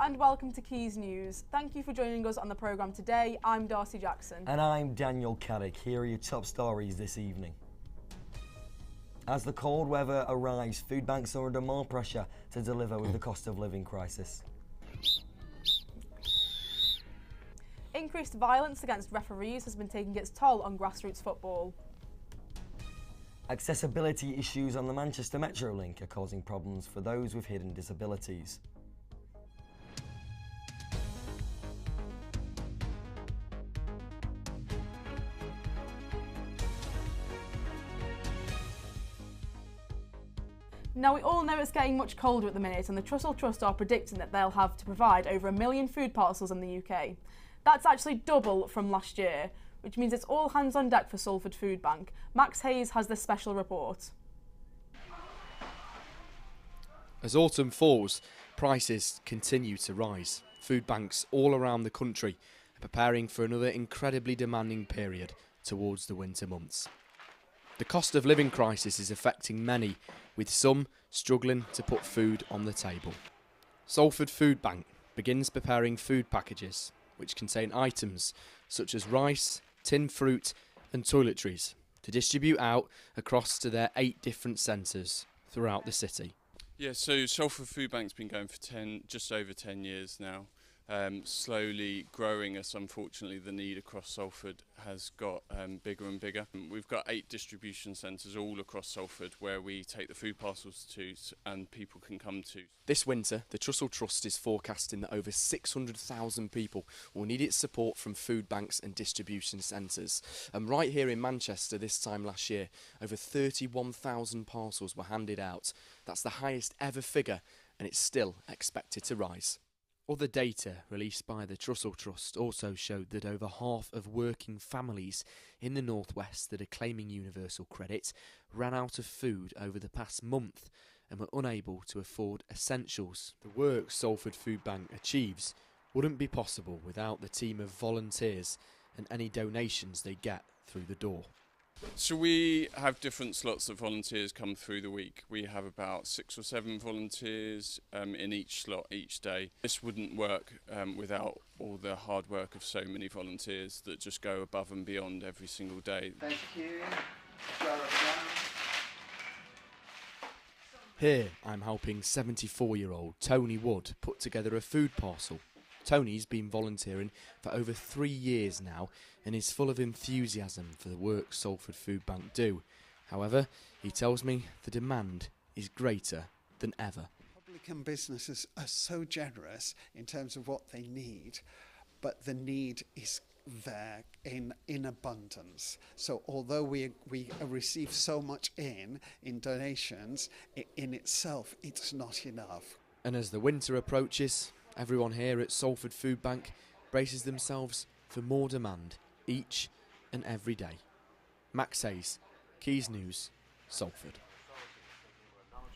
and welcome to Quays News. Thank you for joining us on the programme today. I'm Darcy Jackson. And I'm Daniel Carrick. Here are your top stories this evening. As the cold weather arrives, food banks are under more pressure to deliver with the cost of living crisis. Increased violence against referees has been taking its toll on grassroots football. Accessibility issues on the Manchester Metrolink are causing problems for those with hidden disabilities. Now, we all know it's getting much colder at the minute, and the Trussell Trust are predicting that they'll have to provide over 1 million food parcels in the UK. That's actually double from last year, which means it's all hands on deck for Salford Food Bank. Max Hayes has this special report. As autumn falls, prices continue to rise. Food banks all around the country are preparing for another incredibly demanding period towards the winter months. The cost of living crisis is affecting many, with some struggling to put food on the table. Salford Food Bank begins preparing food packages which contain items such as rice, tinned fruit and toiletries to distribute out across to their 8 different centres throughout the city. Yeah, so Salford Food Bank's been going for just over 10 years now. Slowly growing as unfortunately the need across Salford has got bigger and bigger. We've got 8 distribution centres all across Salford where we take the food parcels to and people can come to. This winter, the Trussell Trust is forecasting that over 600,000 people will need its support from food banks and distribution centres. And right here in Manchester this time last year, over 31,000 parcels were handed out. That's the highest ever figure, and it's still expected to rise. Other data released by the Trussell Trust also showed that over half of working families in the North West that are claiming universal credit ran out of food over the past month and were unable to afford essentials. The work Salford Food Bank achieves wouldn't be possible without the team of volunteers and any donations they get through the door. So we have different slots of volunteers come through the week. We have about 6 or 7 volunteers in each slot each day. This wouldn't work without all the hard work of so many volunteers that just go above and beyond every single day. Thank you. Here I'm helping 74-year-old Tony Wood put together a food parcel. Tony's been volunteering for over 3 years now and is full of enthusiasm for the work Salford Food Bank do. However, he tells me the demand is greater than ever. Public and businesses are so generous in terms of what they need, but the need is there in abundance. So although we receive so much in donations, in itself it's not enough. And as the winter approaches, everyone here at Salford Food Bank braces themselves for more demand each and every day. Max Hayes, Quays News, Salford.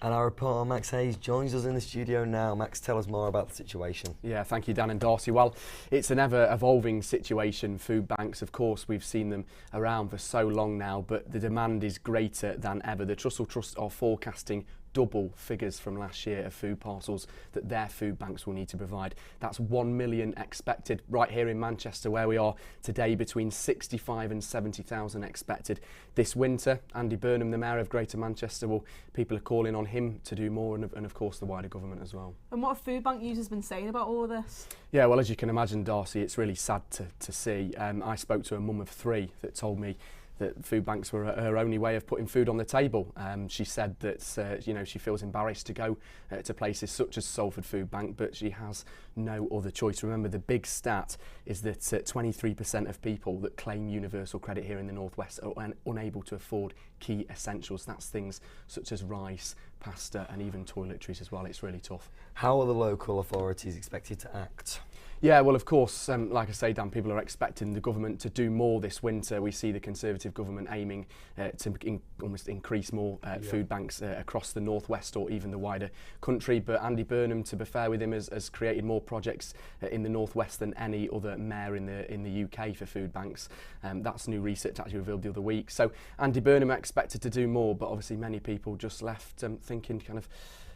And our reporter Max Hayes joins us in the studio now. Max, tell us more about the situation. Yeah, thank you, Dan and Darcy. Well, it's an ever-evolving situation. Food banks, of course, we've seen them around for so long now, but the demand is greater than ever. The Trussell Trust are forecasting double figures from last year of food parcels that their food banks will need to provide. That's 1 million expected right here in Manchester where we are today, between 65 and 70,000 expected this winter. Andy Burnham, the Mayor of Greater Manchester, people are calling on him to do more, and of course the wider government as well. And what have food bank users been saying about all of this? Yeah, well, as you can imagine, Darcy, it's really sad to see. I spoke to a mum of 3 that told me that food banks were her only way of putting food on the table. She said that she feels embarrassed to go to places such as Salford Food Bank, but she has no other choice. Remember, the big stat is that 23% of people that claim universal credit here in the North West are unable to afford key essentials. That's things such as rice, pasta and even toiletries as well. It's really tough. How are the local authorities expected to act? Yeah, well, of course, like I say, Dan, people are expecting the government to do more this winter. We see the Conservative government aiming to almost increase more food banks across the North West or even the wider country. But Andy Burnham, to be fair with him, has created more projects in the North West than any other mayor in the UK for food banks. That's new research actually revealed the other week. So Andy Burnham expected to do more, but obviously many people just left thinking kind of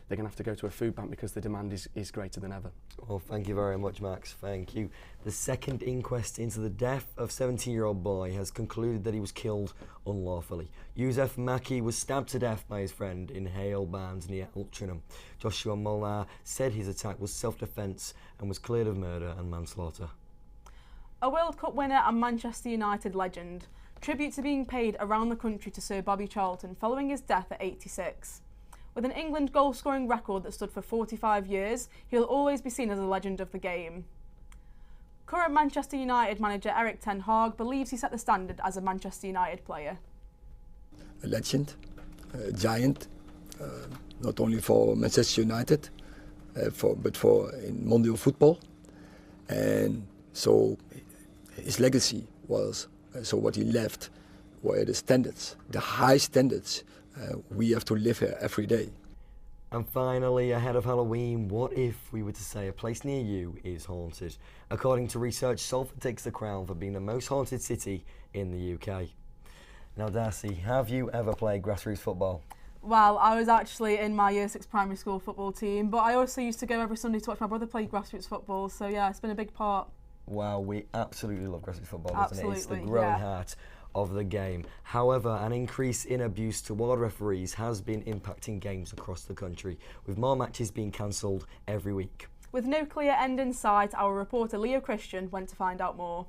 they're going to have to go to a food bank because the demand is greater than ever. Well, thank you very much, Max. Thank you. The second inquest into the death of 17-year-old boy has concluded that he was killed unlawfully. Yusuf Maki was stabbed to death by his friend in Hale Barns near Altrincham. Joshua Molnar said his attack was self-defence and was cleared of murder and manslaughter. A World Cup winner and Manchester United legend. Tributes are being paid around the country to Sir Bobby Charlton following his death at 86. With an England goal-scoring record that stood for 45 years, he'll always be seen as a legend of the game. Current Manchester United manager Erik ten Hag believes he set the standard as a Manchester United player. A legend, a giant, not only for Manchester United, but for in Mondial football. And so his legacy was, so what he left were the standards, the high standards we have to live here every day. And finally, ahead of Halloween, what if we were to say a place near you is haunted? According to research, Salford takes the crown for being the most haunted city in the UK. Now, Darcy, have you ever played grassroots football? Well, I was actually in my Year 6 primary school football team, but I also used to go every Sunday to watch my brother play grassroots football, so yeah, it's been a big part. Wow, we absolutely love grassroots football, doesn't it? It's the Absolutely, growing yeah. heart of the game. However, an increase in abuse toward referees has been impacting games across the country, with more matches being cancelled every week. With no clear end in sight, our reporter Leo Christian went to find out more.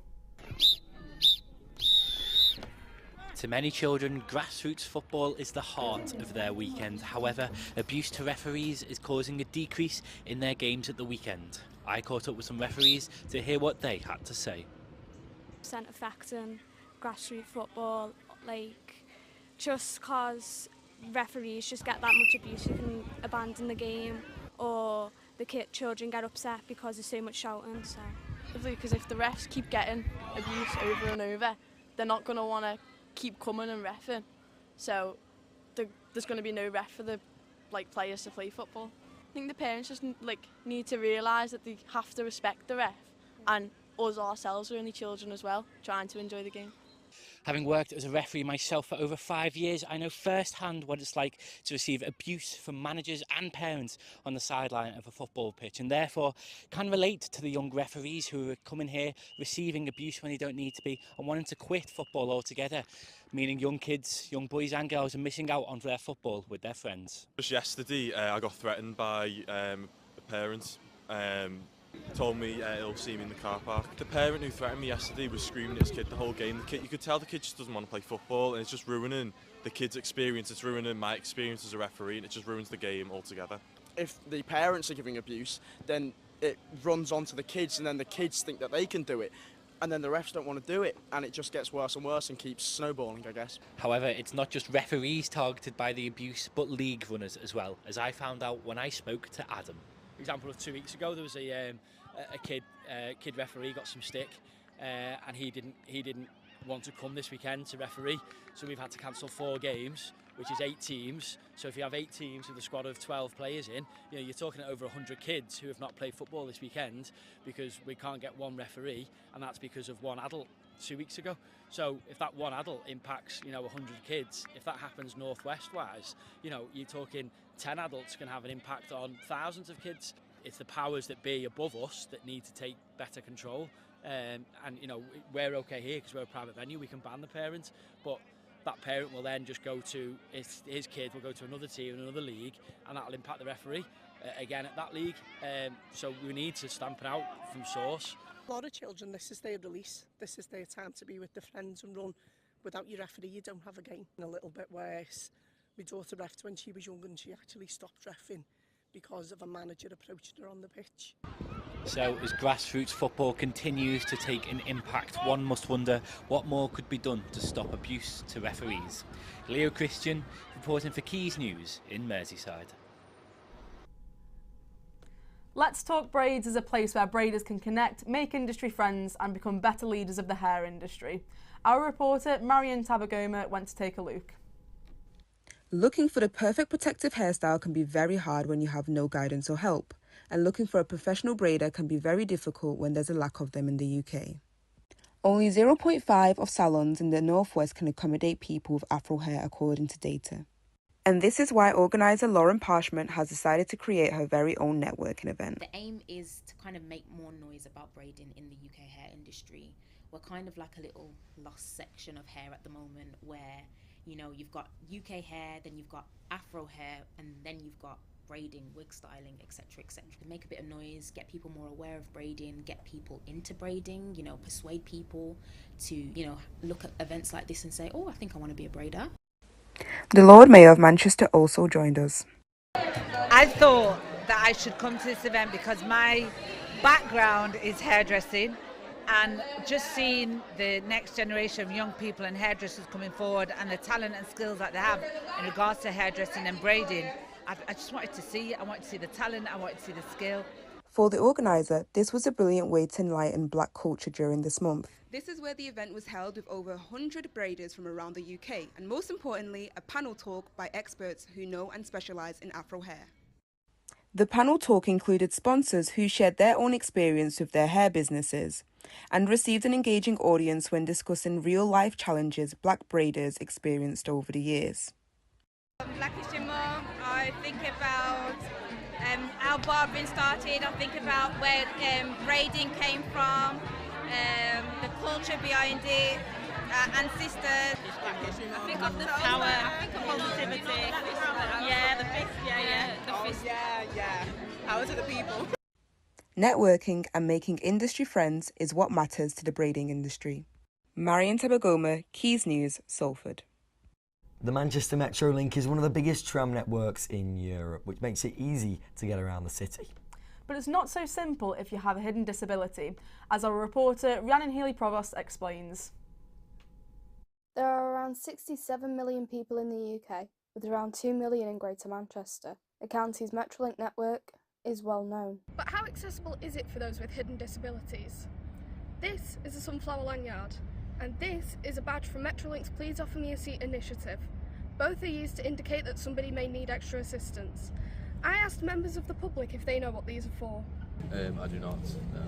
To many children, grassroots football is the heart of their weekend. However, abuse to referees is causing a decrease in their games at the weekend. I caught up with some referees to hear what they had to say. Affecting grassroots football, like, just cause referees just get that much abuse, you can abandon the game, or the children get upset because there's so much shouting. So, because if the refs keep getting abuse over and over, they're not going to want to keep coming and reffing. So there's going to be no ref for the players to play football. I think the parents just need to realise that they have to respect the ref, and us ourselves are only children as well, trying to enjoy the game. Having worked as a referee myself for over 5 years, I know firsthand what it's like to receive abuse from managers and parents on the sideline of a football pitch, and therefore can relate to the young referees who are coming here receiving abuse when they don't need to be and wanting to quit football altogether, meaning young kids, young boys and girls are missing out on their football with their friends. Just yesterday I got threatened by a parent. Told me he'll see me in the car park. The parent who threatened me yesterday was screaming at his kid the whole game. The kid, you could tell the kid just doesn't want to play football, and it's just ruining the kid's experience. It's ruining my experience as a referee, and it just ruins the game altogether. If the parents are giving abuse, then it runs onto the kids, and then the kids think that they can do it, and then the refs don't want to do it, and it just gets worse and worse and keeps snowballing, I guess. However, it's not just referees targeted by the abuse, but league runners as well, as I found out when I spoke to Adam. Example of 2 weeks ago, there was a kid referee got some stick, and he didn't want to come this weekend to referee, so we've had to cancel 4 games, which is 8 teams. So if you have 8 teams with a squad of 12 players in, you're talking over 100 kids who have not played football this weekend because we can't get one referee, and that's because of one adult 2 weeks ago. So if that one adult impacts 100 kids, if that happens northwest wise, you're talking 10 adults can have an impact on thousands of kids. It's the powers that be above us that need to take better control, and we're okay here because we're a private venue, we can ban the parent, but that parent will then just go to his kid will go to another team in another league, and that'll impact the referee again at that league. So we need to stamp it out from source. A lot of children, this is their release, this is their time to be with their friends and run. Without your referee, you don't have a game. A little bit worse. My daughter reffed when she was young, and she actually stopped reffing because of a manager approaching her on the pitch. So as grassroots football continues to take an impact, one must wonder what more could be done to stop abuse to referees. Leo Christian reporting for Quays News in Merseyside. Let's Talk Braids is a place where braiders can connect, make industry friends and become better leaders of the hair industry. Our reporter Marion Tabagoma went to take a look. Looking for the perfect protective hairstyle can be very hard when you have no guidance or help, and looking for a professional braider can be very difficult when there's a lack of them in the UK. Only 0.5 of salons in the northwest can accommodate people with afro hair according to data. And this is why organiser Lauren Parchment has decided to create her very own networking event. The aim is to kind of make more noise about braiding in the UK hair industry. We're kind of like a little lost section of hair at the moment where, you know, you've got UK hair, then you've got Afro hair, and then you've got braiding, wig styling, etc., etc. Make a bit of noise, get people more aware of braiding, get people into braiding, you know, persuade people to, you know, look at events like this and say, oh, I think I want to be a braider. The Lord Mayor of Manchester also joined us. I thought that I should come to this event because my background is hairdressing, and just seeing the next generation of young people and hairdressers coming forward and the talent and skills that they have in regards to hairdressing and braiding, I just wanted to see it. I wanted to see the talent, I wanted to see the skill. For the organiser, this was a brilliant way to enlighten black culture during this month. This is where the event was held with over 100 braiders from around the UK, and most importantly, a panel talk by experts who know and specialise in Afro hair. The panel talk included sponsors who shared their own experience with their hair businesses and received an engaging audience when discussing real-life challenges black braiders experienced over the years. Blackish and more, I think about how barbering started, I think about where braiding came from, the culture behind it, ancestors. I think of the power, I think of positivity. Yeah, the fist, the fist. Yeah. Power to the people. Networking and making industry friends is what matters to the braiding industry. Marion Tabagoma, Quays News, Salford. The Manchester Metrolink is one of the biggest tram networks in Europe, which makes it easy to get around the city. But it's not so simple if you have a hidden disability, as our reporter Rhiannon Healy-Provost explains. There are around 67 million people in the UK, with around 2 million in Greater Manchester. The county's Metrolink network is well known. But how accessible is it for those with hidden disabilities? This is a sunflower lanyard, and this is a badge from Metrolink's Please Offer Me a Seat initiative. Both are used to indicate that somebody may need extra assistance. I asked members of the public if they know what these are for. I do not, no.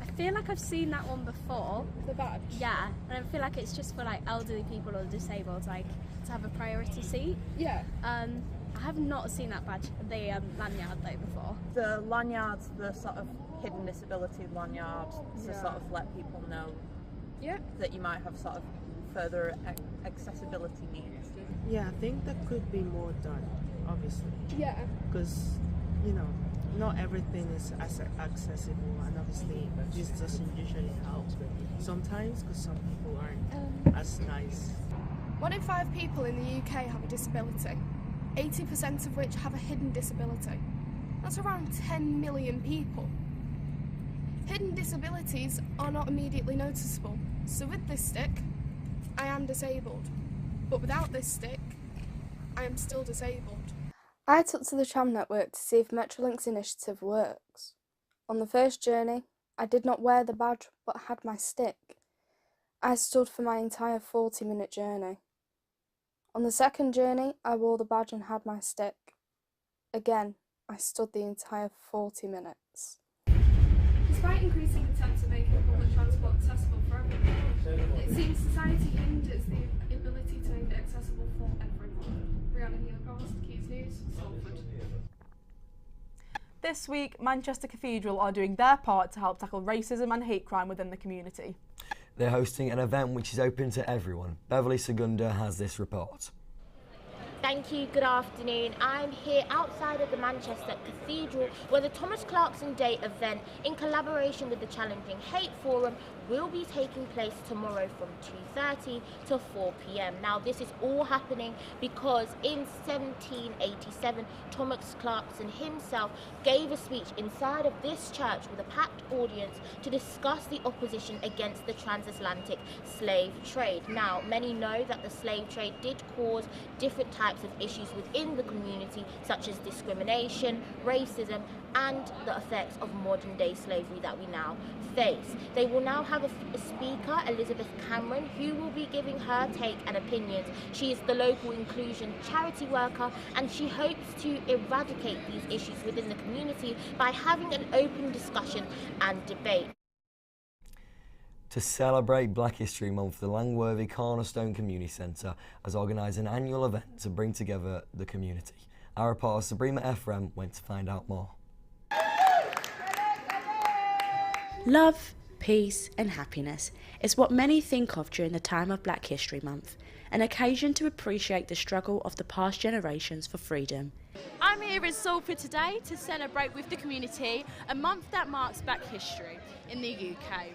I feel like I've seen that one before. The badge? Yeah, and I feel like it's just for like elderly people or disabled, like to have a priority seat. Yeah. I have not seen that badge, the lanyard though, before. The lanyards, the sort of hidden disability lanyard, to sort of let people know that you might have sort of further accessibility needs. Yeah, I think there could be more done, obviously. Yeah. Because, you know, not everything is as accessible, and obviously this doesn't usually help sometimes because some people aren't as nice. 1 in 5 people in the UK have a disability, 80% of which have a hidden disability. That's around 10 million people. Hidden disabilities are not immediately noticeable, so with this stick, I am disabled. But without this stick, I am still disabled. I took to the tram network to see if Metrolink's initiative works. On the first journey, I did not wear the badge but had my stick. I stood for my entire 40-minute journey. On the second journey, I wore the badge and had my stick. Again, I stood the entire 40 minutes. Despite increasing attempts at making public transport accessible for everyone, it seems society hinders the ability to make it accessible for everyone. Rhiannon Healy-Provost, Quays News, Salford. This week, Manchester Cathedral are doing their part to help tackle racism and hate crime within the community. They're hosting an event which is open to everyone. Beverly Segunda has this report. Thank you, good afternoon. I'm here outside of the Manchester Cathedral where the Thomas Clarkson Day event in collaboration with the Challenging Hate Forum will be taking place tomorrow from 2:30 to 4 p.m. Now this is all happening because in 1787 Thomas Clarkson himself gave a speech inside of this church with a packed audience to discuss the opposition against the transatlantic slave trade. Now many know that the slave trade did cause different types of issues within the community such as discrimination, racism and the effects of modern day slavery that we now face. They will now have a speaker, Elizabeth Cameron, who will be giving her take and opinions. She is the local inclusion charity worker and she hopes to eradicate these issues within the community by having an open discussion and debate. To celebrate Black History Month, the Langworthy Cornerstone Community Centre has organised an annual event to bring together the community. Our reporter Sabrina Ephraim went to find out more. Love, peace and happiness is what many think of during the time of Black History Month, an occasion to appreciate the struggle of the past generations for freedom. I'm here in Salford today to celebrate with the community a month that marks Black history in the UK.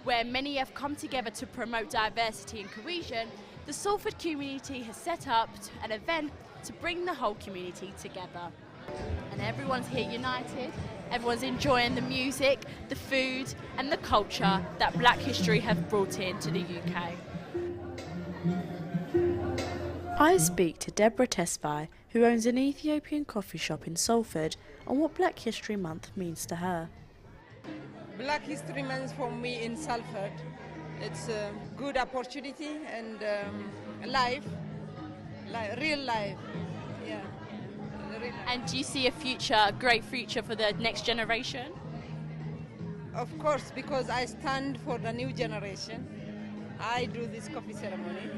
Where many have come together to promote diversity and cohesion, the Salford community has set up an event to bring the whole community together. And everyone's here united, everyone's enjoying the music, the food and the culture that Black history have brought into the UK. I speak to Deborah Tesfaye, who owns an Ethiopian coffee shop in Salford, on what Black History Month means to her. Black History Month for me in Salford, it's a good opportunity and real life, yeah. Real life. And do you see a great future for the next generation? Of course, because I stand for the new generation. I do this coffee ceremony.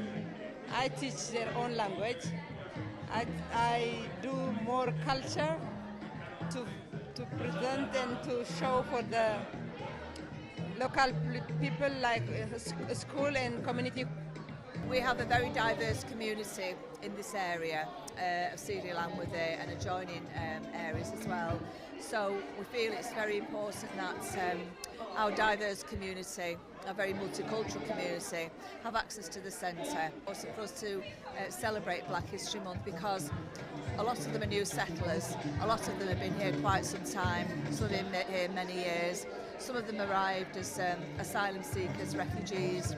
I teach their own language. I do more culture to present and to show for the local people like school and community. We have a very diverse community in this area of CD Langworthy and adjoining areas as well. So we feel it's very important that our diverse community, a very multicultural community, have access to the centre. Also for us to celebrate Black History Month because a lot of them are new settlers, a lot of them have been here quite some time, some have been here many years. Some of them arrived as asylum seekers, refugees.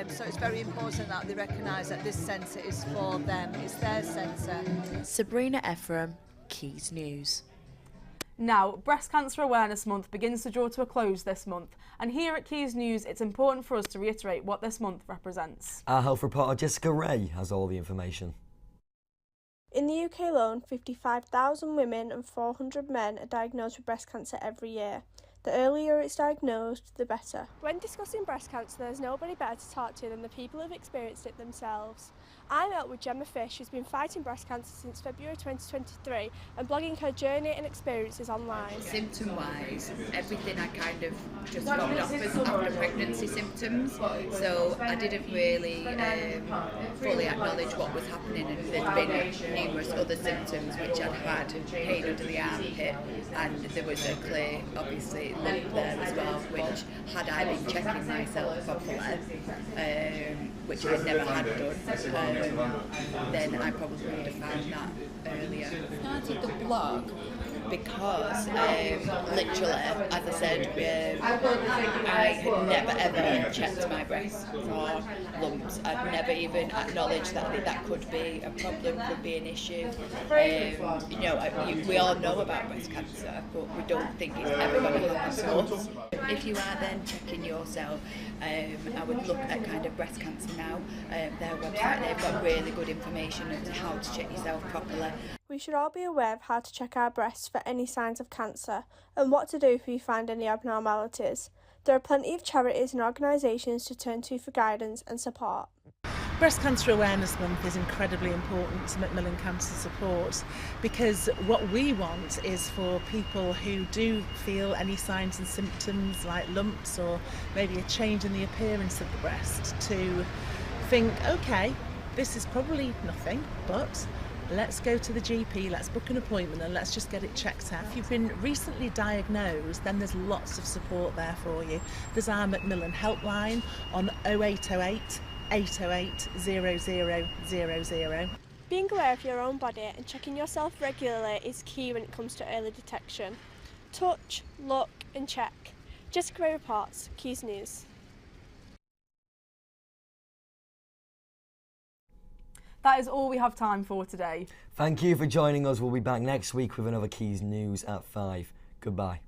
So it's very important that they recognise that this centre is for them, it's their centre. Sabrina Ephraim, Quays News. Now, Breast Cancer Awareness Month begins to draw to a close this month, and here at Quays News it's important for us to reiterate what this month represents. Our health reporter Jessica Ray has all the information. In the UK alone, 55,000 women and 400 men are diagnosed with breast cancer every year. The earlier it's diagnosed, the better. When discussing breast cancer, there's nobody better to talk to than the people who've experienced it themselves. I met with Gemma Fish, who's been fighting breast cancer since February 2023 and blogging her journey and experiences online. Symptom-wise, everything I kind of just followed off as after pregnancy symptoms, so I didn't really fully acknowledge what was happening, and there'd been numerous other symptoms which I'd had, pain under the armpit, and there was a clear, obviously, lump there as well, which had I been checking myself properly, which I never had done, then I probably would have found that earlier. I started the blog because literally, as I said, I had never ever checked my breasts for lumps. I'd never even acknowledged that that could be a problem, could be an issue. You know, we all know about breast cancer, but we don't think it's ever going to happen to us. If you are then checking yourself, I would look at kind of Breast Cancer Now, their website. They've got really good information as to how to check yourself properly. We should all be aware of how to check our breasts for any signs of cancer and what to do if we find any abnormalities. There are plenty of charities and organisations to turn to for guidance and support. Breast Cancer Awareness Month is incredibly important to Macmillan Cancer Support because what we want is for people who do feel any signs and symptoms like lumps or maybe a change in the appearance of the breast to think, okay, this is probably nothing, but let's go to the GP, let's book an appointment and let's just get it checked out. If you've been recently diagnosed, then there's lots of support there for you. There's our Macmillan helpline on 0808 808 0000. Being aware of your own body and checking yourself regularly is key when it comes to early detection. Touch, look and check. Jessica Ray reports, Quays News. That is all we have time for today. Thank you for joining us. We'll be back next week with another Quays News at 5. Goodbye.